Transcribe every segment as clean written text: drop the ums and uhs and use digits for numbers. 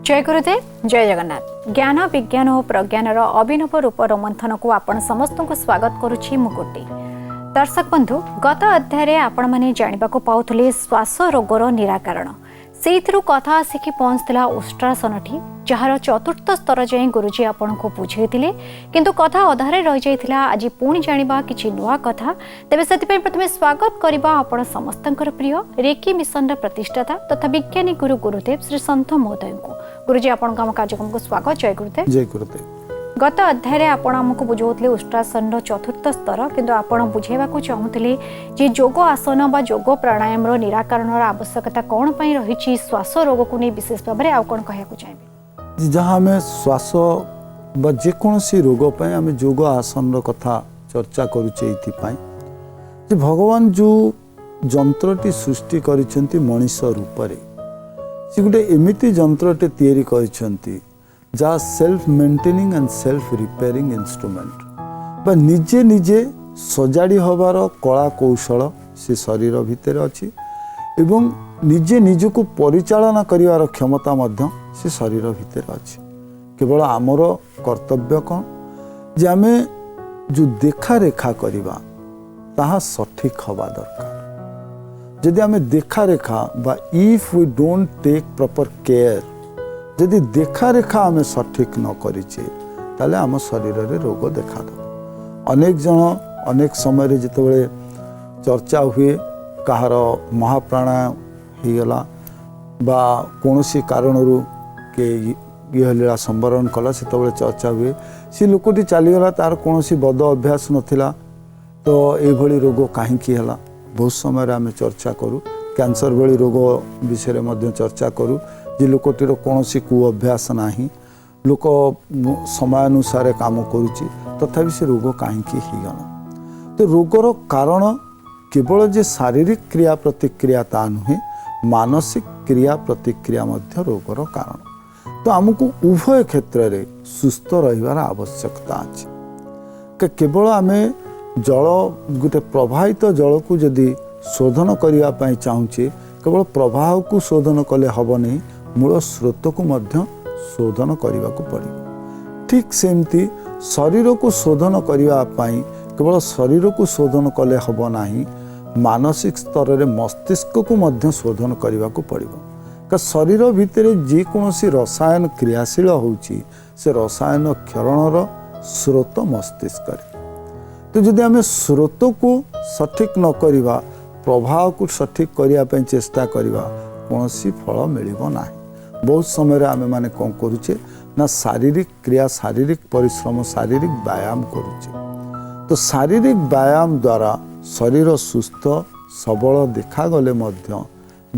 जय गुरुदेव जय जगन्नाथ। ज्ञान विज्ञान और प्रज्ञानर अभिनव रूप रोमंथन को आपण समस्त को स्वागत करुछि मुकुटी। दर्शक बंधु, गत अध्याय आपण माने जानिबा को पाउथले श्वास रोगर निराकरण सेइथिरु कथा आसिकी पहुँचला उष्ट्रासनठी जार चतुर्थ स्तर जाए गुरुजी आपण को बुझेइथिले, किंतु कथा अधारे रहि जाइथिला। आज पुणी जानिबा किछि नुआ कथा। तेबे सेतिपय प्रथमे स्वागत करिबा आपण समस्तंकर प्रिय रेकी मिशन प्रतिष्ठाता तथा विज्ञानी गुरु गुरुदेव श्री संत महोदय को। गुरुजी आपण काम कार्यक्रम को स्वागत। जय गुरुदेव। जय गुरुदेव। गत अध्याय आपण आमको बुझौतले उष्ट्रासन चतुर्थ स्तर, किंतु आपण बुझेबा को चाहुतले जे योग आसन बा योग प्राणायाम रो निराकरण आवश्यकता कोन पई रहिछि, श्वास रोग को नै विशेष भाबरे आ कोन कहया को चाहेबे। जहाँ में श्वास बा जेकोसी रोग पर आम योग आसन कथा चर्चा करुचे जे भगवान जो जंत्रटी सृष्टि करिसेंती मनीष रूप से गोटे एमिति जंत्रटे तैयारी करिसेंती जा self maintaining and self repairing instrument बा निजे निजे सजाड़ी हबार कला कौशल से शरीर भितर अच्छी एवं निजे निजको परिचालना करिवार क्षमता मध्य से शरीर भितर अच्छी। केवल आमर कर्तव्य कौन जे आमे जो देखा रेखा करिबा ताहा सठिक हवा दरकार। जदि आमे देखा रेखा बा if we don't take proper care, जदि देखा रेखा आमे सठिक न करिचे ताले आम शरीर रे रोग देखा दो। अनेक जन अनेक समय रे जेतेबेले चर्चा हुए कहार महाप्राणायाम होगला बा कौनसी कारणरू के लीला संवरण कला से चर्चा हुए सी लोकटी चलीगला तार कौन बद अभ्यास नाला तो ये रोग कहीं बहुत समय आम चर्चा करूँ। कैंसर भली रोग विषय में चर्चा करूँ जे लोकटीर कौन कु अभ्यास ना लोक समयानुसार काम करुच्ची तथापि से रोग कहीं होगला। तो रोगर कारण केवल जे शारीरिक क्रिया प्रतिक्रिया ता नुहे, मानसिक क्रिया प्रतिक्रिया मध्य रोगर कारण। तो आमको उभय क्षेत्र में सुस्थ रहिबार आवश्यकता अच्छे। केवल आम जल गोटे प्रवाहित जल को जदि शोधन करने चाहूचे केवल प्रवाह को शोधन कले हब नहीं, मूल स्रोत को मध्य शोधन करने को पड़े। ठीक सेमती शरीर को शोधन करने केवल शरीर को शोधन कले हब नहीं, मानसिक स्तर में मस्तिष्क को मध्य शोधन करने को पड़ो। शरीर भितर जेकोसी रसायन क्रियाशील होची से रसायन क्षरणर स्रोत मस्तिष्क। तो जदि आम स्रोत को सठिक न करिबा, प्रभाव को सठिक करने चेष्टा करिबा, कौन फल मिलिबो नाही। बहुत समय आम माने कौन करुचे ना शारीरिक क्रिया, शारीरिक परिश्रम, शारीरिक व्यायाम करुचे। तो शारीरिक व्यायाम द्वारा शरीर सुस्थ सबल देखागले मध्य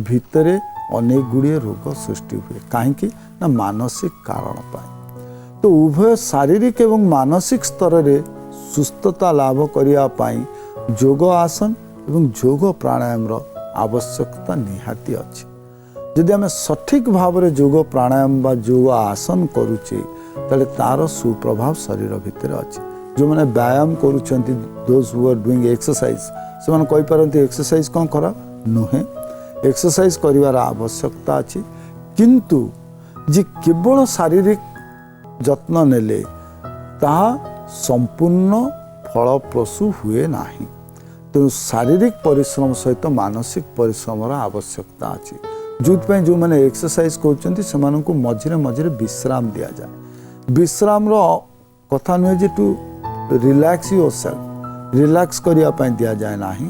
भितरे अनेक गुड़िए रोग सृष्टि हुए कहीं ना मानसिक कारण पाए। तो उभय शारीरिक एवं मानसिक स्तर में सुस्थता लाभ करने योग आसन एवं योग प्राणायाम आवश्यकता निहाती अच्छी। जदि आम सठिक भाव में योग प्राणायाम बा योग आसन करुचे ताले तार सुप्रभाव शरीर भितर अच्छी। जो मैंने व्यायाम करुछंती those who are doing exercise से माने कहि पारंती एक्सरसाइज कौन खराब नुहे, एक्सरसाइज करिवार आवश्यकता अच्छी। किंतु जे केवल शारीरिक जत्न नेले ताहा संपूर्ण फलप्रसू हुए नाही। तो शारीरिक परिश्रम सहित मानसिक परिश्रम आवश्यकता अच्छी। जो जो मैंने एक्सरसाइज करछंती सेमानन को मझिरे मझिरे विश्राम दिया जाए। विश्राम रो कथा नुहे जे टू रिलैक्स योरसेल्फ, रिलैक्स करने दिया जाए नाही,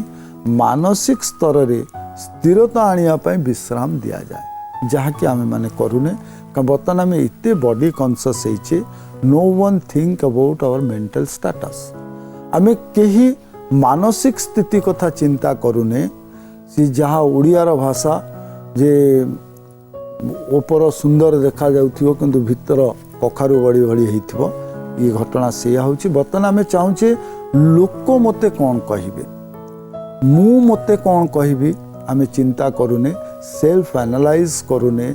मानसिक स्तर रे स्थिरता आने विश्राम दिया जाए, जहाँकि आम मैंने करूने। बर्तमान आम इतने बॉडी कॉन्शियस होइछे, no one think about our mental status. आम कहीं मानसिक स्थिति कथा चिंता करूने। सी जहाँ ओडियार भाषा जे ऊपर सुंदर देखा जाउथिबो किंतु भितर कखारु बड़ी बड़ी होइथिबो, ये घटना सेया होछि। बर्तमान आम चाहूचे लोक मते कौन कहिबे, मु मते कौन कहबी, आम चिंता करूने, सेल्फ एनालाइज करूने,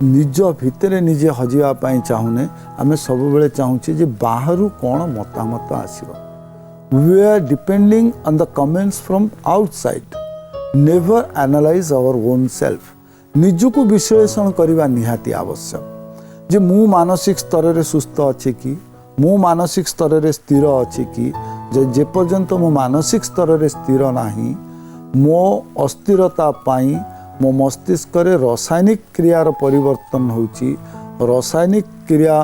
निज भितर निजे हजिबा चाहूने। आम सब बेले चाहूचे जे बाहरु कौन मतामत आसीबो। We are depending on the comments from outside, never analyse our own self. निज को विश्लेषण करने निहाती आवश्यक। जे मु मानसिक स्तर रे सुस्थ अच्छे कि मु मानसिक स्तर रे स्थिर अच्छे कि जे पर्यंत मो मानसिक स्तर रे स्थिर नाही मो अस्थिरता पाई मो मस्तिष्क रे रासायनिक क्रियार परिवर्तन होउची रासायनिक क्रिया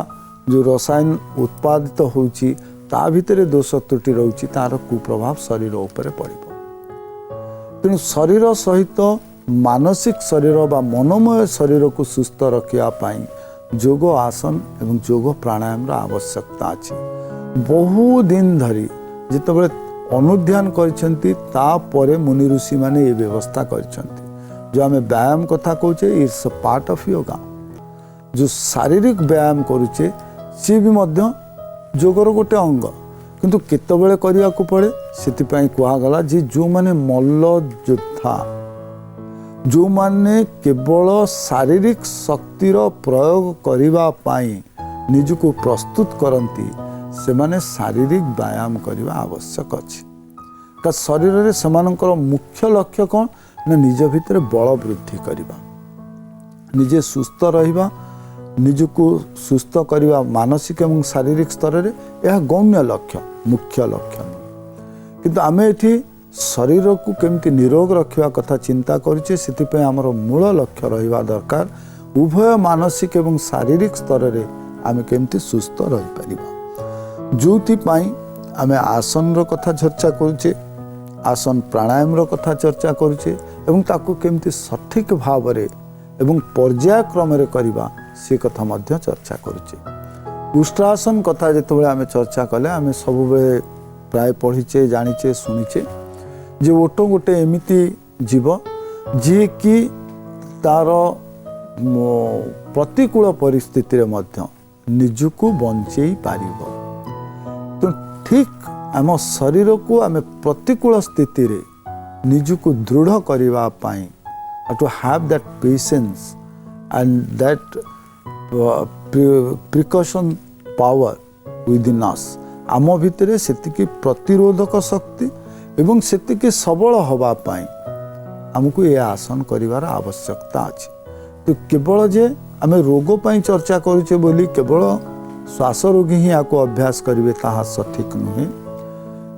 जो रसायन उत्पादित होउची ता भितर दोष त्रुटि रहउची तार कुप्रभाव शरीर उपरे पड़िबो। तेणु शरीर सहित मानसिक शरीर बा मनोमय शरीर को सुस्थ रखिया पाई जोग आसन एवं जोग प्राणायाम रा आवश्यकता अछि। बहु दिन धरी जितेबले अनुध्यान करछंती ता परे मुनि ऋषि माने ये व्यवस्था करछंती। जो आमे व्यायाम कथा कहूचे it's a part of yoga. जो शारीरिक व्यायाम करूचे सी भी मध्य जोगर गोटे अंग किंतु केतबेले करिया को पड़े सेतिपाई कुहा गला जे जो माने मल्ल योद्धा जो माने केवल शारीरिक शक्तिर प्रयोग करिवा पाई निजको प्रस्तुत करंती से माने शारीरिक व्यायाम करने आवश्यक अच्छी का शरीर रे समानकर मुख्य लक्ष्य कौन ना निज भितर बल वृद्धि करवा निजे सुस्थ रहिबा निजको सुस्थ करवा मानसिक एवं शारीरिक स्तर रे यह गौण्य लक्ष्य मुख्य लक्ष्य किंतु आमे एठी शरीर को केमती निरोग रखिया कथा चिंता करूचे सेतिपय हमर मूल लक्ष्य रहिबा दरकार उभय मानसिक एवं शारीरिक स्तर रे आमे केमती सुस्थ रहि परिबा। जोथि पाई आमे आसन रो कथा चर्चा करूचे आसन प्राणायाम रो कथा चर्चा करूचे एवं ताकू केमती सठिक भाव रे एवं पर्यायक्रम रे करबा से कथा मध्य चर्चा करूचे। उष्ट्रासन कथा जेतबेले आमे चर्चा कले आमे सब बेले प्राय पढ़ीचे जानिचे सुनिचे जे ओटो गोटे एमिति जीव जी कि तार प्रतिकूल परिस्थिति रे मध्य निजको बंचेई पारिबो। तो ठीक आम शरीर को आम प्रतिकूल स्थिति रे निजको दृढ़ करबा पाई to have that patience and that precaution power within us आम भितर सेतिकी प्रतिरोधक शक्ति एवं सेतिकी सबल हवा पाई हमको ये आसन करिवार आवश्यकता अछि। तो केवल जे आम रोग पाई चर्चा करूचे बोली केवल श्वास रोगी ही आपको अभ्यास करिवे ताहा सठिक नुहे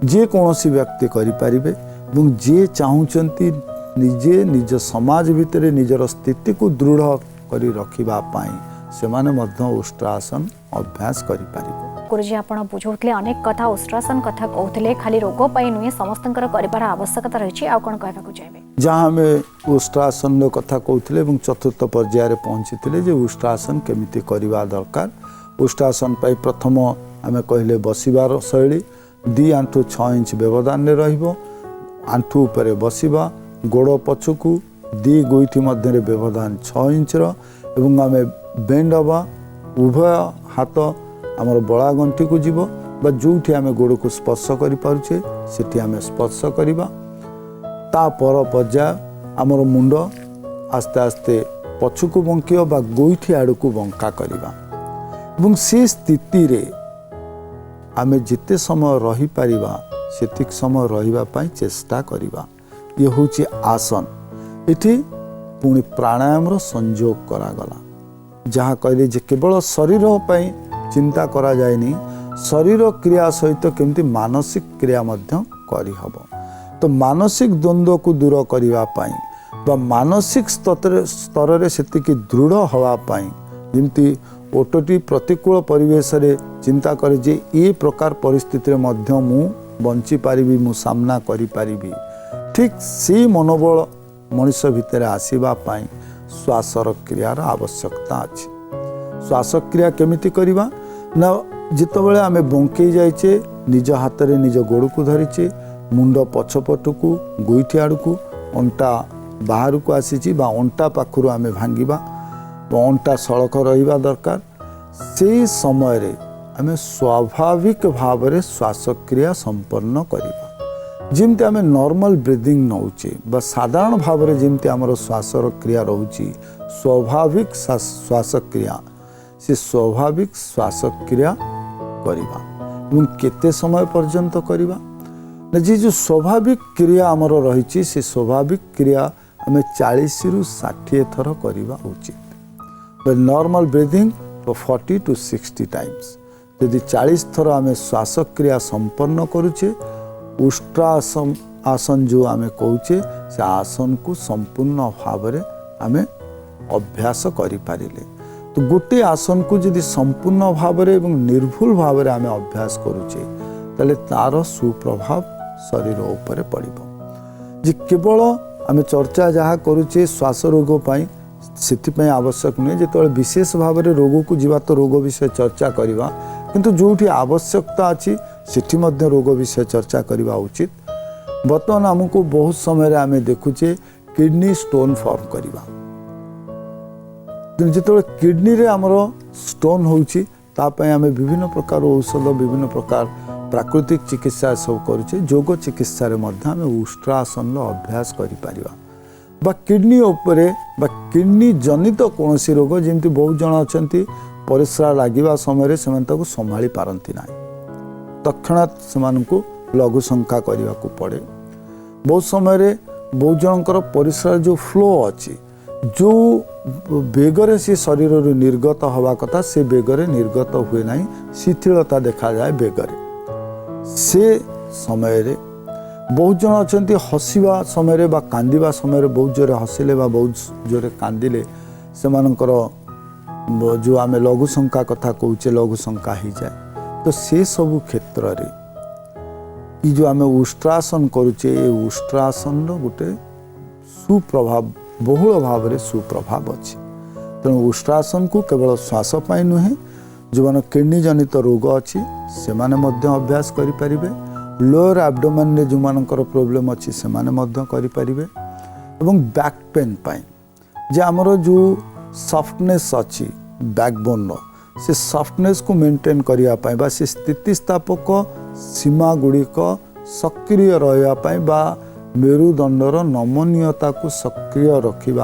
जे कौनसी व्यक्ति करि परिबे एवं जे चाहूचंती निजे निज समाज भितर निजर स्थिति को दृढ़ करि रखिबा पाई सेमाने मध्य उष्ट्रासन अभ्यास करि परिबे। गुरुजी आपण बुझौतले अनेक कथा उष्ट्रासन कथा कहउतले खाली रोग पाई नुहे समस्तंकर करिवार आवश्यकता रहिछि आ कोन कहबा को चाहबे जहाँ हमें उष्ट्रासन कथा कहते एवं चतुर्थ पर्यायर पहुँची जे उष्ट्रासन केमिति करिवा दरकार। उष्ट्रासन पाई प्रथम आमे कहले बसिबार शैली 2 आंठू 6 इंच व्यवधान रे रहिबो आंठू उपरे बसिबा गोड़ पछकू 2 गोइठी मध्य व्यवधान 6 इंच रो एवं आमे बेंड हवा उभय हाथ आमर बड़ा गंठी को जीव बा जोठी आमे गोड़ को स्पर्श करि पारुचे सेठी आमे स्पर्श करिबा ता पर पर्याय आमर मुंड आस्ते आस्ते पछकू बंकियो बा गोइठी आड़ को बंका करिबा एवं से स्थिति रे आमे जिते समय रही पारिबा सेतिक समय रहिबा पाई चेष्टा करिबा। ये होची आसन इठी पुणी प्राणायाम रो संयोग करा गला जहाँ कहले जे केवल शरीर पाई चिंता करा जायनी शरीर क्रिया सहित केमती मानसिक क्रिया मध्य करि हबो। तो मानसिक द्वंद्व को दूर करिवा पाई बा मानसिक स्तर रे सेतिकी दृढ़ हवा पाई जेमती ओटोटी प्रतिकूल परिवेश रे चिंता करे जे ए प्रकार परिस्थिति रे मध्य मु बंची पारिबी मु सामना करि पारिबी ठीक से मनोबल मनुष्य भितर आसीबा पाई श्वासर क्रियार आवश्यकता अछि। श्वास क्रिया केमिति करिबा ना जितेबले आमे बंकई जाइचे निज हाथ रे निज गोड़ को धरिचे मुंड पछपटकू गोइठी आड़कू अंटा बाहर को आसीची बा अंटा पाखरु आमे भांगिबा अंटा सड़क रहिबा दरकार से समय रे आमे स्वाभाविक भाव रे श्वास क्रिया संपन्न करिबा जिमते आमे नॉर्मल ब्रीदिंग नउचे बा साधारण भाव रे जिमते हमर श्वासर क्रिया रहउची स्वाभाविक श्वास क्रिया से स्वाभाविक श्वास क्रिया करिबा एवं केते समय पर्यंत करिबा ना जी जो स्वाभाविक क्रिया हमर रहिची से स्वाभाविक क्रिया हमें 40 रु 60 थर करिबा उचित। नॉर्मल ब्रीदिंग 40 to 60 टाइम्स यदि 40 थर आम श्वासक्रिया संपन्न करुचे उष्ट्रासन आसन जो आम कहुचे से आसन को संपूर्ण भाव में आम अभ्यास करें तो गोटे आसन को यदि संपूर्ण भाव में निर्भुल भाव में आम अभ्यास करुचे ताले तार सुप्रभाव शरीर उपरे पड़िबो जे केवल आम चर्चा जहाँ करुचे श्वास रोग पाई से आवश्यक नुहे जो विशेष भाव में रोग को जीवा तो रोग विषय चर्चा करवा किंतु जोठी आवश्यकता अच्छी सेठी मध्य रोग विषय चर्चा करवा उचित। बर्तमान आमको बहुत समय आम देखुचे किडनी स्टोन फॉर्म करवा जो किडनी रे आमर स्टोन होउची तापाई आम विभिन्न प्रकार औषध विभिन्न प्रकार प्राकृतिक चिकित्सा सब करुचे योग चिकित्सा रे मध्य आम उष्ट्रासन अभ्यास करिपारिबा बा किडनी उपरे बा किडनी जनित कौन रोग जमी बहुत जन अच्छा परिश्रा लगे समय से संभाली पारती ना तत्क्षणात से लघु शंका करने को पड़े बहुत समय बहुत जनकर परिश्रा जो फ्लो अच्छी जो बेगरे से शरीर निर्गत हवा कथा से बेगरे निर्गत हुए ना शिथिलता देखा जाए बेगरे से समय रे बहुत जन अच्छा हसवा समय बा कांदिबा समय बहुत जोरे हसिले बा बहुत जोरे कांदिले से जो आम लघु शंका कथा कहचे लघु शंका हो जाए तो से सबु क्षेत्र रे जो आम उष्ट्रासन करुचे ये उष्ट्रासन गोटे सुप्रभाव बहुल भाव में सुप्रभाव अच्छी तेणु उष्ट्रासन को केवल श्वास पाई नुहे जो मैंने किडनी जनित रोग अच्छी से अभ्यास करें लोअर एब्डोमेन रे जो मानकर प्रॉब्लम अच्छी से करें एवं बैक पेन पाई जे आमर जो सॉफ्टनेस अच्छी बैकबोन से सॉफ्टनेस को मेंटेन करने बा से स्थितिस्थापक सीमा गुड़िक सक्रिय रही बा मेरुदंडर नमनीयता को सक्रिय रखापी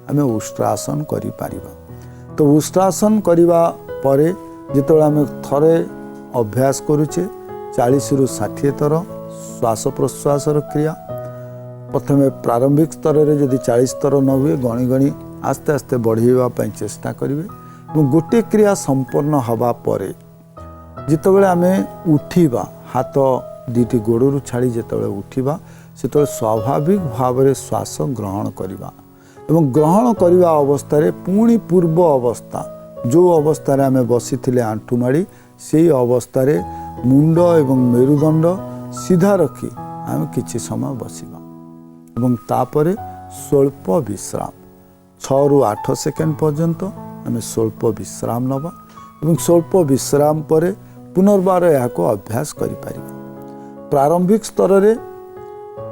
आम उष्ट्रासन करें तो उष्ट्रासन करने पर जो आम थरे अभ्यास करुचे 40 रु 60 थर श्वास प्रश्वास क्रिया प्रथम प्रारंभिक स्तर में जदि 40 थर न हुए गणी गणी आस्ते आस्ते बढ़ाई चेष्टा करेंगे और गोटे क्रिया संपन्न हवा पर जितेबाला आम उठा हाथ दुईटी गोड़ू छाड़ी जिते उठा से स्वाभाविक भाव में श्वास ग्रहण करवा एवं ग्रहण करने अवस्था पुणी पूर्व अवस्था जो अवस्था आम बसी आंठुमाड़ी से अवस्था मुंड एवं मेरुदंड सीधा रखी आम किछि समय बसिबा एवं तापरे स्वल्प विश्राम 6 रु 8 सेकेंड पर्यंत आम स्वल्प विश्राम नवा एवं स्वल्प विश्राम पर पुनर्बार यह अभ्यास करें प्रारंभिक स्तर रे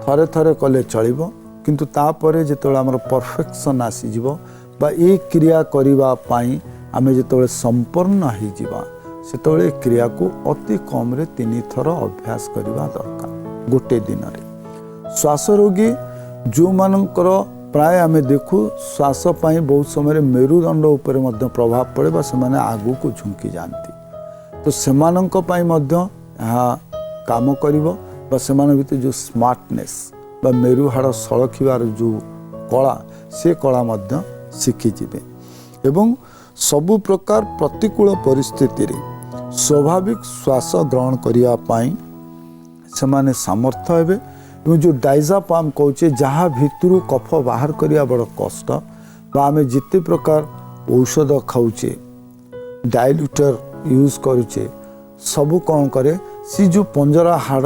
थरे थरे कले चलिबो किंतु तापरे जेतोळे हमर परफेक्शन आसीजिवो बा ए क्रिया करिबा पाई आमे जेतोळे संपूर्ण हो जिवा सेतोळे क्रिया को अति कम रे 3 थर अभ्यास करिबा दरकार गोटे दिन रे। श्वास रोगी जो मानकर प्राय आम देखू श्वास पाई बहुत समय मेरुदंड उपर मध्य प्रभाव पड़े बा सेमाने आगु को झुंकी जाती तो सेमानंक पाई मध्य यहाँ काम करिवो बा सेमान भीतर जो स्मार्टनेस बा मेरु हाड़ सड़खिबार जो कला से कला मध्य शिखिजिबे एवं सबु प्रकार प्रतिकूल परिस्थिति रे स्वाभाविक श्वास ग्रहण करिया पाई सेमाने सामर्थ्य हेबे एवं जो डायजापाम कहचे जहाँ भितर कफ बाहर करिया बड़ कष्ट बा आमे जिते प्रकार औषध खाऊचे डायल्यूटर यूज करुचे सबु कौन करे सी जो पंजरा हाड़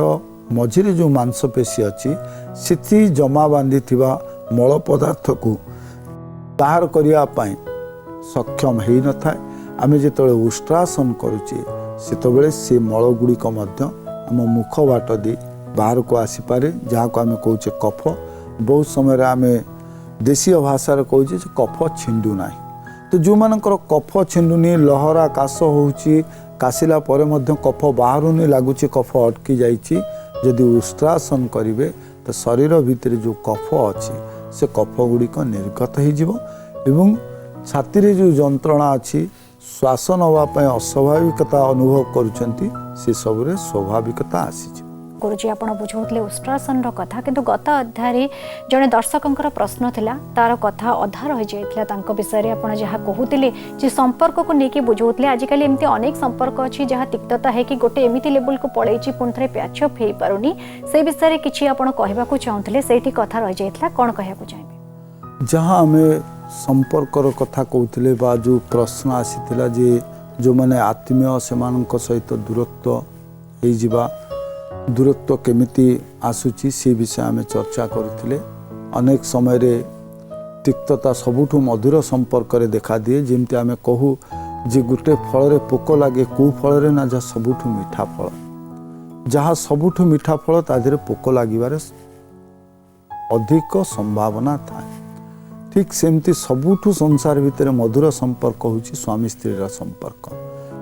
मझिरे जो मांसपेशी अच्छी से जमा बांधी थिबा मल पदार्थ को बाहर करिया पाई सक्षम हो न था आमे जेतबेले उष्ट्रासन करुचे सेतबेले से मल गुड़िक मध्य आम मुख बाट दे बाहर को आसीपे जहाँ को आम कहे कफ बहुत समय आम देशीय भाषा कहे कफ छिंडू ना तो जो मानकर कफ छिंडुनी लहरा काश होउची काशिला परे मध्य कफ बाहरुनी लगुच कफ अटकी जाइए जदि उष्ट्रासन करेंगे तो शरीर भितर जो कफ अच्छी से कफ गुड़िक निर्गत हो छाती रे जो जंत्रणा अच्छी श्वास नवापाई अस्वाभाविकता अनुभव करुचंती से सबरे स्वाभाविकता आसी। गुरुजी आपण बुझौतले उष्ट्रासन कथा किंतु गत अध्याय जड़े दर्शकों प्रश्न थिला तार कथा अधा रही जाइथिला तांको विषय रे आपण जहा कहूतिले जे संपर्क को नेकी बुझौतले आजिकल एमती अनेक संपर्क अछि जहा तिक्तता है कि गोटे एमिति लेवल को पळैछि पुन थरे पैचअप हेई पारुनी से विषय रे किछि आपण कहबा को चाहुतले सेठी कथा रही जाइथिला कोन कहया को चाहबे जहाँ हमें संपर्कर कथा कहते बा जो प्रश्न आसीथिला जे जो माने आत्मीय सेमानक सहित दूरत्व हो जिबा दूरत्व केमिति आसुची से विषय आम चर्चा करथिले। अनेक समय रे तिक्तता सबुठु मधुर संपर्क रे देखा दिए जेमती आम कहू जे गोटे फल रे पोक लगे कौ फल रे ना जहाँ सबुठु मीठा फल जहाँ सबुठु मीठा फल ता देहरे पोक लागिबारे अधिक संभावना थाए। ठीक सेमती सबुठु संसार भितर मधुर संपर्क होची स्वामी स्त्री संपर्क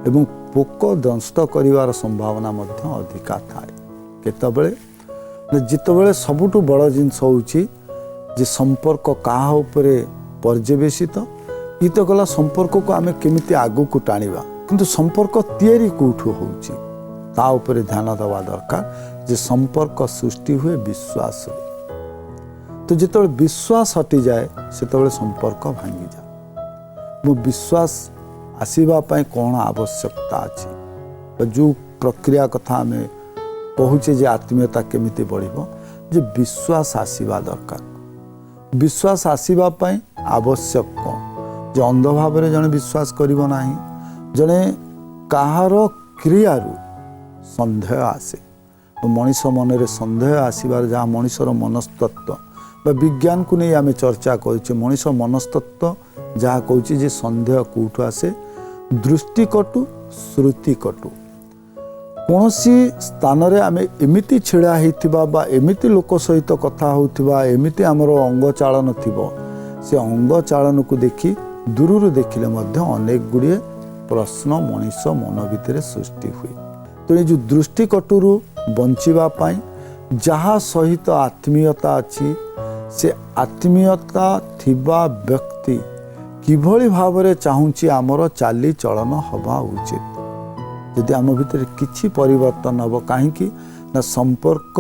एवं पोक दंष्ट करिवार संभावना मध्य अधिका थाए। केतबेले जितबेले सबुठु बड़ जिनस होची जे संपर्क काहा उपरे पर्यवेसित ई तो गला संपर्क को आमे केमिति आगु को टाणीबा किंतु संपर्क तयारी कोठु होची ता उपरे ध्यान देवा दरकार जे संपर्क सृष्टि हुए विश्वास तो जिते विश्वास हटि जाए से संपर्क भांगी जाए। मो विश्वास आसीबा पाई कौन आवश्यकता अच्छी जो प्रक्रिया कथा आम कहूचे जे आत्मीयता केमिति बढ़िबो जे विश्वास आसीबा दरकार। विश्वास आसीबा पाई आवश्यक कौन जे अंध भाव में जने विश्वास करिबो नाही जने काहार क्रियारु संदेह आसे मनीष मन रे संदेह आसीबार जहाँ मनीषर मनस्तत्व विज्ञान को नहीं आम चर्चा कर मनीष मनस्तत्व जहाँ कहूँ जे संदेह कौटू आसे दृष्टिकटु श्रुतिकटु कौन स्थान रे आम एमिति छिड़ा होता एमिति लोक सहित कथा होता एमिति आमर अंग चालन थिबो से अंग चालन को देखी दूर देखिले मध्य अनेक गुड़िए प्रश्न मनीष मन भितर सृष्टि हुए। तो ये जो दृष्टिकटुरु बंचिबा पाई जहाँ सहित आत्मीयता अच्छी से आत्मीयता थिबा व्यक्ति किभली भावरे चाहूँची आमर चाली चलन हवा उचित यदि आम भितर किछि परिवर्तन हम कहीं ना संपर्क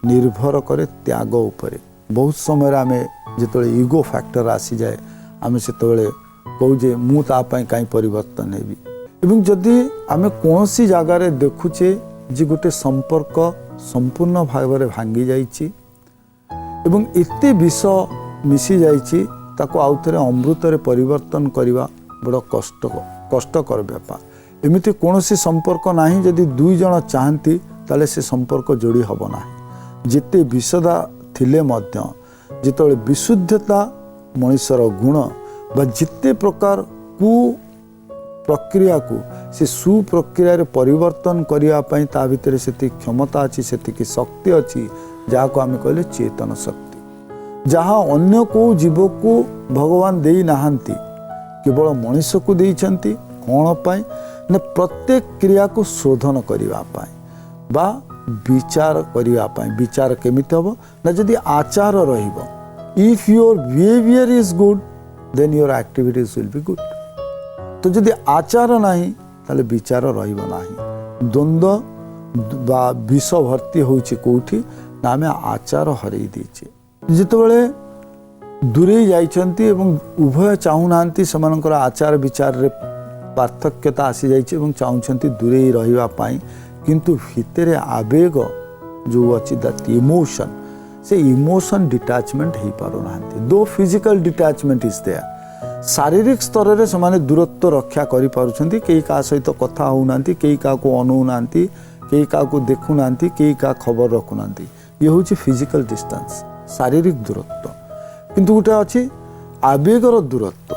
निर्भर करे त्याग उपरे। बहुत समय आम जो इगो फैक्टर आसी जाए आम से कहू जे मु तापाई कहीं परिवर्तन हेबी एवं जदि आम कौन सी जगार देखुचे जे गोटे संपर्क संपूर्ण भाव में भांगी जाइछि एवं एते विष मिसी जाइछि ताको आउथरे अमृत रे परिवर्तन करिवा बड़ कष्टकर व्यापार। एमिति कोनोसी संपर्क नाही जदि दुई जण चाहती ताले से संपर्क जोड़ी हब नाही। जिते विषदा थिले मध्य जितबेले विशुद्धता मनुष्यर गुण बा जिते प्रकार कु प्रक्रिया को से सुप्रक्रिया रे परिवर्तन करिया पई ता भितर सेति क्षमता अछि सेति शक्ति अछि जहाँ को आम कहले चेतन शक्ति जहाँ अन्य को जीव को भगवान देई नाहंती केवल मनुष्य को देइछंती कौन पाई ना प्रत्येक क्रिया को शोधन करिवा पाई बा विचार करिवा पाई। विचार केमिति हबो ना जदि आचार रहिबो if your behaviour is good then your activities will be good. तो जदि आचार नाही ताले विचार रहिबो नाही। द्वंद्व बा विष भर्ती होउची कोठी ना आम आचार हरई देचे जितेबाला दूरे जाइछंती एवं उभय चाहूनांती सेमानकर आचार विचार रे पार्थक्यता आसी जाइछे एवं चाहूछंती दूरे रहिबा पाई किंतु भितरे आवेग जो अछि दैट इमोशन से इमोशन डिटैचमेंट हो पारुनांती दो फिजिकल डिटैचमेंट इज देयर। शारीरिक स्तर रे समाने दूरत्व रक्षा करि पारुछंती केही का सहित कथा होउनांती केही का को अनउनांती केही का को देखुनांती केही का खबर रखुनांती ये हूँ फिजिकल डिस्टेंस शारीरिक दूरत्व। किंतु गोटे अच्छी आवेगर दूरत्व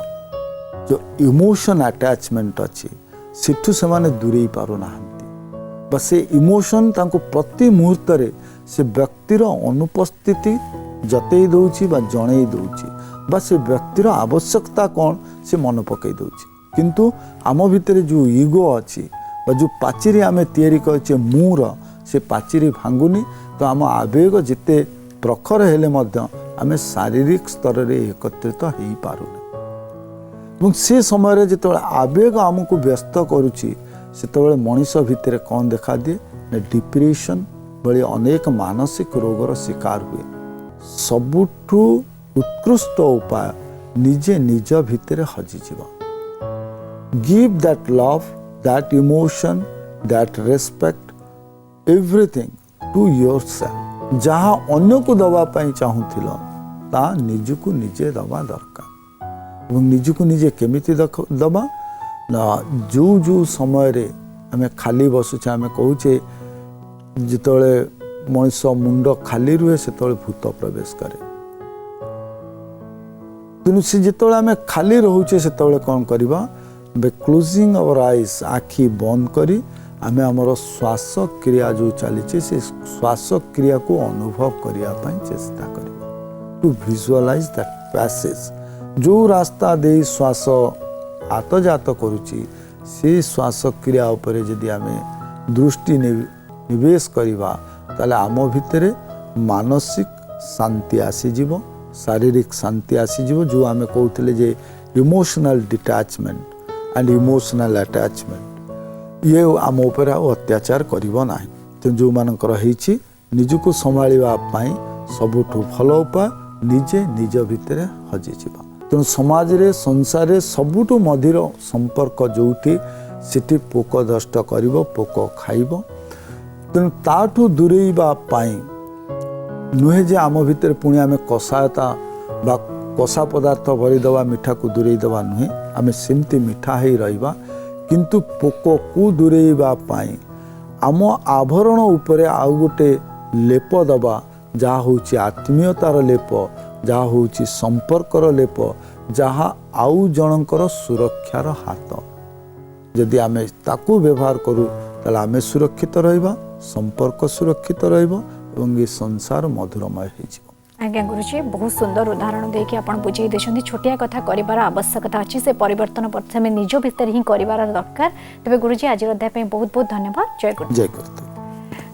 जो इमोशन अटैचमेंट अच्छी सेठू से माने दूरे पारु नाहंती बस से इमोशन तांको प्रति मुहूर्त रे से व्यक्तिर अनुपस्थिति जतई दउची बा जणई दउची बा से व्यक्तिर आवश्यकता कौन से मन पकई दउची। किंतु आम भितर जो ईगो अच्छी बा जो पाचिरी आम तैयारी करछे मुर से पाचिरी भांगुनी तो आम आवेग जिते प्रखर हेले मध्य आम शारीरिक स्तर रे एकत्रित हो पारुना। से समय जिते आवेग आमको व्यस्त करुच्ची से मनीष भितर कौन देखा दिए ना डिप्रेशन भली अनेक मानसिक रोगर शिकार हुए सबुठु उत्कृष्ट उपाय निजे निज भितर हजिଯିवा give that love that emotion that respect everything to yourself जहाँ अन्य को दबा पाई चाहूथिल ता निजको निजे दबा दरकार और निजको निजे केमिति दबा ना जो जो समय रे आमे खाली बसुचे आमे कहूचे जितले मनुष्य मुंड खाली रुहे से भूत प्रवेश करे तेणु से जिते आम खाली रोचे से कौन करवा बे क्लोजिंग अवर आईज आखि बंद करी आमे हमर श्वास क्रिया जो चली से श्वास क्रिया को अनुभव करने चेष्टा कर टू विजुअलाइज दैट पैसेज जो रास्ता दे श्वास आतजात करुची से श्वास क्रिया उपरे यदि आमे दृष्टि निवेश करवा ताले आम भितर मानसिक शांति आसीजिव शारीरिक शांति आसीजिव जो आमे कहूले जे emotional detachment and emotional attachment ये आम उपर अत्याचार करिवो नाही तेणु जो मानकर होईछि निजको संभाळिबा पई सबुठु भल उपाय निजे निज भितर हजिजिबा तेणु समाज रे संसार रे सबुठु मधुर संपर्क जोठी सेठी पोक दष्ट करिवो पोक खाइबो तेणु ताठू दूरेइबा पाई नुहे जे आम भितर पुणी आम कषायता बा कषा पदार्थ भरीदवा मिठा को दूरेई दवा नुहे आम सेमती मिठा ही रहिबा किंतु पोक को दूरेइबा पाई आम आवरण उपरे आउ गोटे लेप दबा जहाँ होची आत्मीयतार लेप जहाँ होची संपर्कर लेप जहाँ आउ जनकर सुरक्षार हाथ यदि आम ताकू व्यवहार करूँ ताले आम सुरक्षित रहिबा संपर्क सुरक्षित रहिबो एवं ये संसार मधुरमय हो आज्ञा गुरुजी बहुत सुंदर उदाहरण देके आपण बुझेई देछन्ती छोटिया कथा करिवार आवश्यकता अछि से परिवर्तन प्रथमे निज भितर ही करिवार दरकार तबे गुरुजी आज अध्याय पे बहुत बहुत धन्यवाद जय गुरु जय गुरु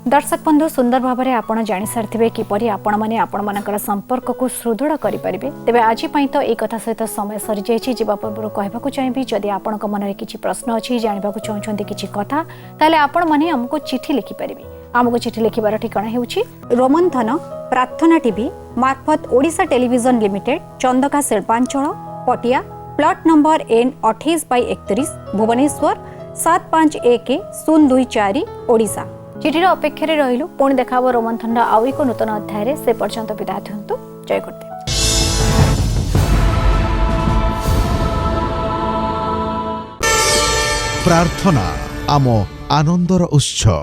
दर्शक बंधु सुंदर भाव में आपण जानि सारथिबे किपरि आपण माने आपण मानकर संपर्क को सुदृढ़ करि परिबे तबे आज पई तो एक कथा सहित समय सरि जायछि जिबा पूर्व कहबाकू चाहिबी जदि आपणक मनरे किछि प्रश्न अछि जानिबाकू चाहछन्ती किछि कथा ताले आपण माने हमको चिठी लिखि परिबे हमको चिठी लिखिबार ठिकाना हेउछि रोमंथन प्रार्थना टीवी मार्फत ओडिशा टेलीविजन लिमिटेड चंदका शिल्पांचल Patia plot number N 28/31 Bhubaneswar 751024 Odisha चिठीर अपेक्षा रहिलु पुणी देखाब रोमंथन आउ एक नूतन अध्याय से पर्यंत विदा दियंतु जय गुरुदेव प्रार्थना आम आनंदर उत्सव।